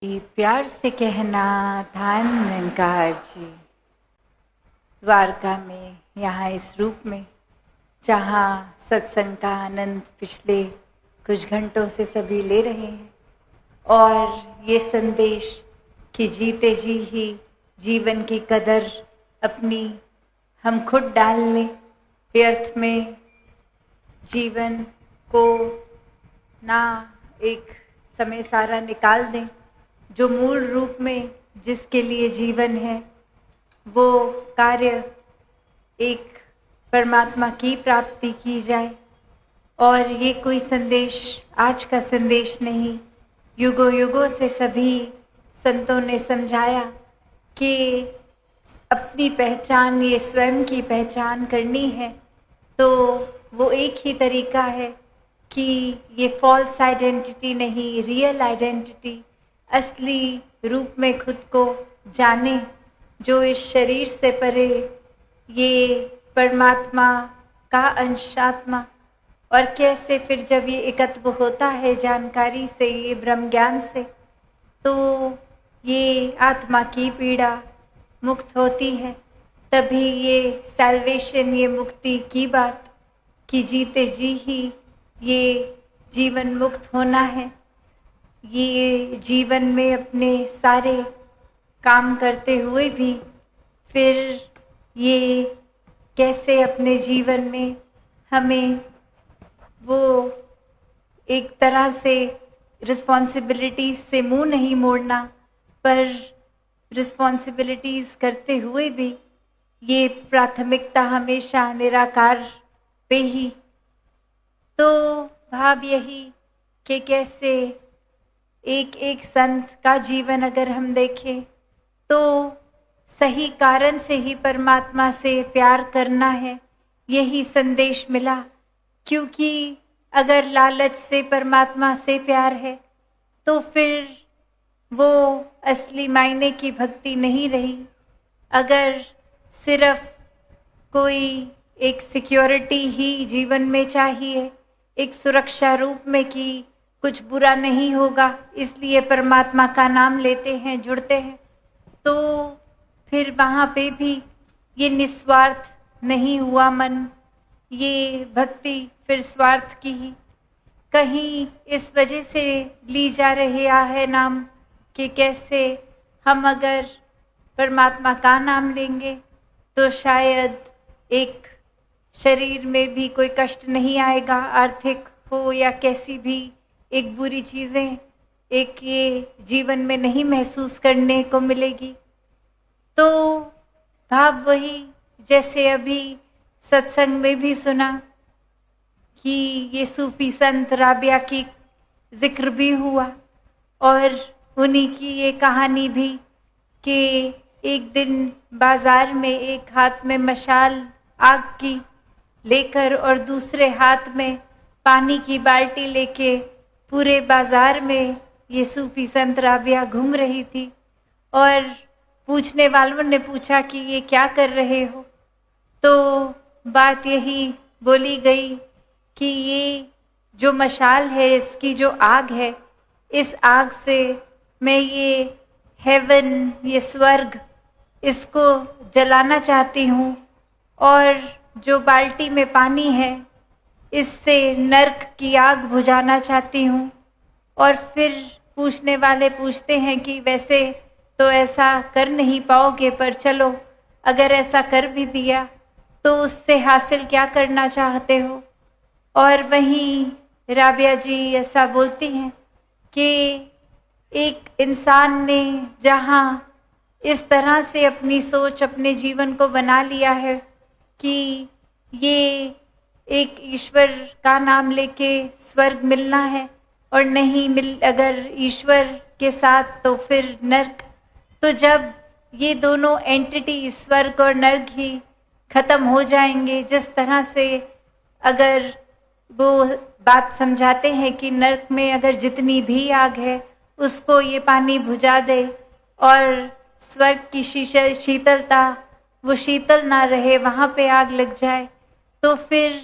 कि प्यार से कहना धान निरंकार जी। द्वारका में, यहाँ इस रूप में, जहाँ सत्संग का आनंद पिछले कुछ घंटों से सभी ले रहे हैं, और ये संदेश कि जीते जी ही जीवन की कदर अपनी हम खुद डाल लें, व्यर्थ में जीवन को ना एक समय सारा निकाल दें। जो मूल रूप में जिसके लिए जीवन है वो कार्य एक परमात्मा की प्राप्ति की जाए। और ये कोई संदेश आज का संदेश नहीं, युगों युगों से सभी संतों ने समझाया कि अपनी पहचान, ये स्वयं की पहचान करनी है तो वो एक ही तरीका है कि ये फॉल्स आइडेंटिटी नहीं, रियल आइडेंटिटी, असली रूप में खुद को जाने, जो इस शरीर से परे ये परमात्मा का अंशात्मा। और कैसे फिर जब ये एकत्व होता है जानकारी से, ये ब्रह्म ज्ञान से, तो ये आत्मा की पीड़ा मुक्त होती है। तभी ये सैल्वेशन, ये मुक्ति की बात कि जीते जी ही ये जीवन मुक्त होना है। ये जीवन में अपने सारे काम करते हुए भी फिर ये कैसे अपने जीवन में हमें वो एक तरह से रिस्पॉन्सिबिलिटीज़ से मुंह नहीं मोड़ना, पर रिस्पॉन्सिबिलिटीज़ करते हुए भी ये प्राथमिकता हमेशा निराकार पे ही। तो भाव यही कि कैसे एक एक संत का जीवन अगर हम देखें तो सही कारण से ही परमात्मा से प्यार करना है, यही संदेश मिला। क्योंकि अगर लालच से परमात्मा से प्यार है तो फिर वो असली मायने की भक्ति नहीं रही। अगर सिर्फ कोई एक सिक्योरिटी ही जीवन में चाहिए, एक सुरक्षा रूप में कि कुछ बुरा नहीं होगा इसलिए परमात्मा का नाम लेते हैं, जुड़ते हैं, तो फिर वहाँ पे भी ये निस्वार्थ नहीं हुआ मन, ये भक्ति फिर स्वार्थ की ही। कहीं इस वजह से ली जा रहा है नाम कि कैसे हम अगर परमात्मा का नाम लेंगे तो शायद एक शरीर में भी कोई कष्ट नहीं आएगा, आर्थिक हो या कैसी भी एक बुरी चीज़ें एक ये जीवन में नहीं महसूस करने को मिलेगी। तो भाव वही जैसे अभी सत्संग में भी सुना कि ये सूफी संत राबिया की जिक्र भी हुआ, और उन्हीं की ये कहानी भी कि एक दिन बाजार में एक हाथ में मशाल आग की लेकर और दूसरे हाथ में पानी की बाल्टी लेके पूरे बाजार में ये सूफी संत राबिया घूम रही थी। और पूछने वालों ने पूछा कि ये क्या कर रहे हो, तो बात यही बोली गई कि ये जो मशाल है, इसकी जो आग है, इस आग से मैं ये हेवन, ये स्वर्ग, इसको जलाना चाहती हूँ, और जो बाल्टी में पानी है इससे नर्क की आग बुझाना चाहती हूँ। और फिर पूछने वाले पूछते हैं कि वैसे तो ऐसा कर नहीं पाओगे, पर चलो अगर ऐसा कर भी दिया तो उससे हासिल क्या करना चाहते हो। और वहीं राबिया जी ऐसा बोलती हैं कि एक इंसान ने जहाँ इस तरह से अपनी सोच, अपने जीवन को बना लिया है कि ये एक ईश्वर का नाम लेके स्वर्ग मिलना है, और नहीं मिल अगर ईश्वर के साथ तो फिर नर्क। तो जब ये दोनों एंटिटी, स्वर्ग और नर्क ही खत्म हो जाएंगे, जिस तरह से अगर वो बात समझाते हैं कि नर्क में अगर जितनी भी आग है उसको ये पानी बुझा दे, और स्वर्ग की शीतलता, वो शीतल ना रहे, वहाँ पे आग लग जाए, तो फिर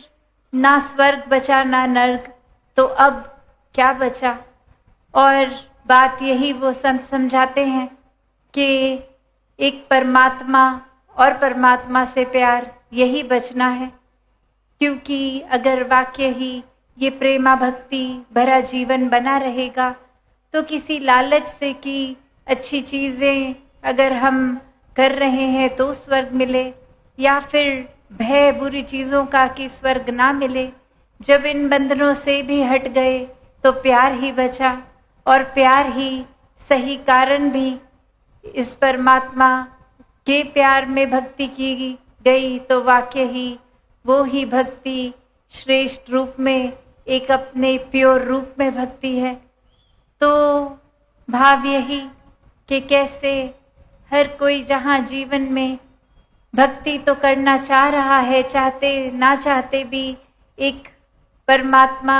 ना स्वर्ग बचा ना नर्क, तो अब क्या बचा। और बात यही वो संत समझाते हैं कि एक परमात्मा और परमात्मा से प्यार यही बचना है। क्योंकि अगर वाक्य ही ये प्रेमा भक्ति भरा जीवन बना रहेगा तो किसी लालच से कि अच्छी चीज़ें अगर हम कर रहे हैं तो स्वर्ग मिले, या फिर भय बुरी चीज़ों का कि स्वर्ग ना मिले, जब इन बंधनों से भी हट गए तो प्यार ही बचा, और प्यार ही सही कारण भी इस परमात्मा के प्यार में भक्ति की गई तो वाक्य ही वो ही भक्ति श्रेष्ठ रूप में एक अपने प्योर रूप में भक्ति है। तो भाव यही कि कैसे हर कोई जहाँ जीवन में भक्ति तो करना चाह रहा है, चाहते ना चाहते भी एक परमात्मा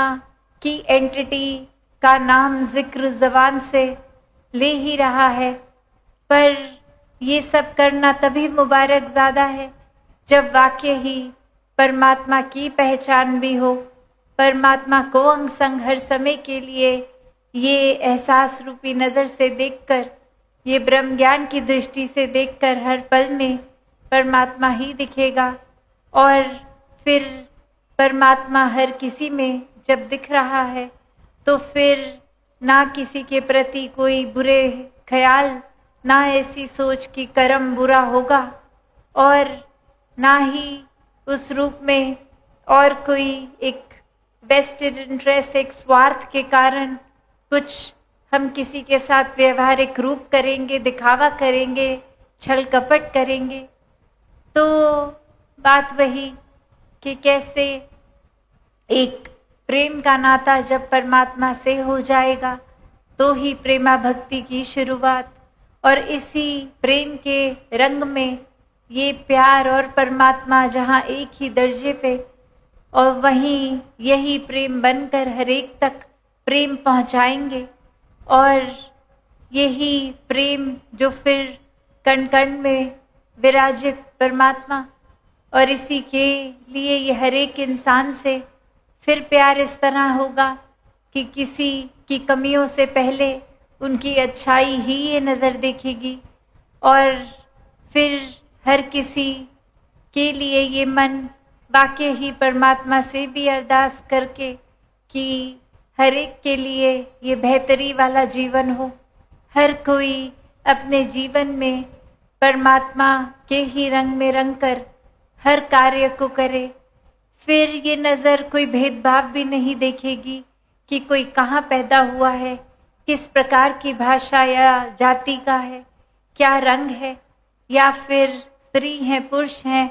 की एंटिटी का नाम जिक्र ज़बान से ले ही रहा है, पर ये सब करना तभी मुबारक ज़्यादा है जब वाक्य ही परमात्मा की पहचान भी हो, परमात्मा को अंग संग हर समय के लिए ये एहसास रूपी नज़र से देखकर, ये ब्रह्म ज्ञान की दृष्टि से देखकर हर पल में परमात्मा ही दिखेगा। और फिर परमात्मा हर किसी में जब दिख रहा है तो फिर ना किसी के प्रति कोई बुरे ख्याल, ना ऐसी सोच कि कर्म बुरा होगा, और ना ही उस रूप में और कोई एक वेस्टेड इंटरेस्ट, एक स्वार्थ के कारण कुछ हम किसी के साथ व्यवहारिक रूप करेंगे, दिखावा करेंगे, छल कपट करेंगे। तो बात वही कि कैसे एक प्रेम का नाता जब परमात्मा से हो जाएगा तो ही प्रेमा भक्ति की शुरुआत, और इसी प्रेम के रंग में ये प्यार और परमात्मा जहाँ एक ही दर्जे पे, और वहीं यही प्रेम बनकर हर एक तक प्रेम पहुँचाएंगे। और यही प्रेम जो फिर कण कण में विराजित परमात्मा, और इसी के लिए ये हर एक इंसान से फिर प्यार इस तरह होगा कि किसी की कमियों से पहले उनकी अच्छाई ही ये नज़र देखेगी, और फिर हर किसी के लिए ये मन वाकई ही परमात्मा से भी अरदास करके कि हर एक के लिए ये बेहतरी वाला जीवन हो, हर कोई अपने जीवन में परमात्मा के ही रंग में रंग कर हर कार्य को करे। फिर ये नज़र कोई भेदभाव भी नहीं देखेगी कि कोई कहाँ पैदा हुआ है, किस प्रकार की भाषा या जाति का है, क्या रंग है, या फिर स्त्री हैं पुरुष हैं,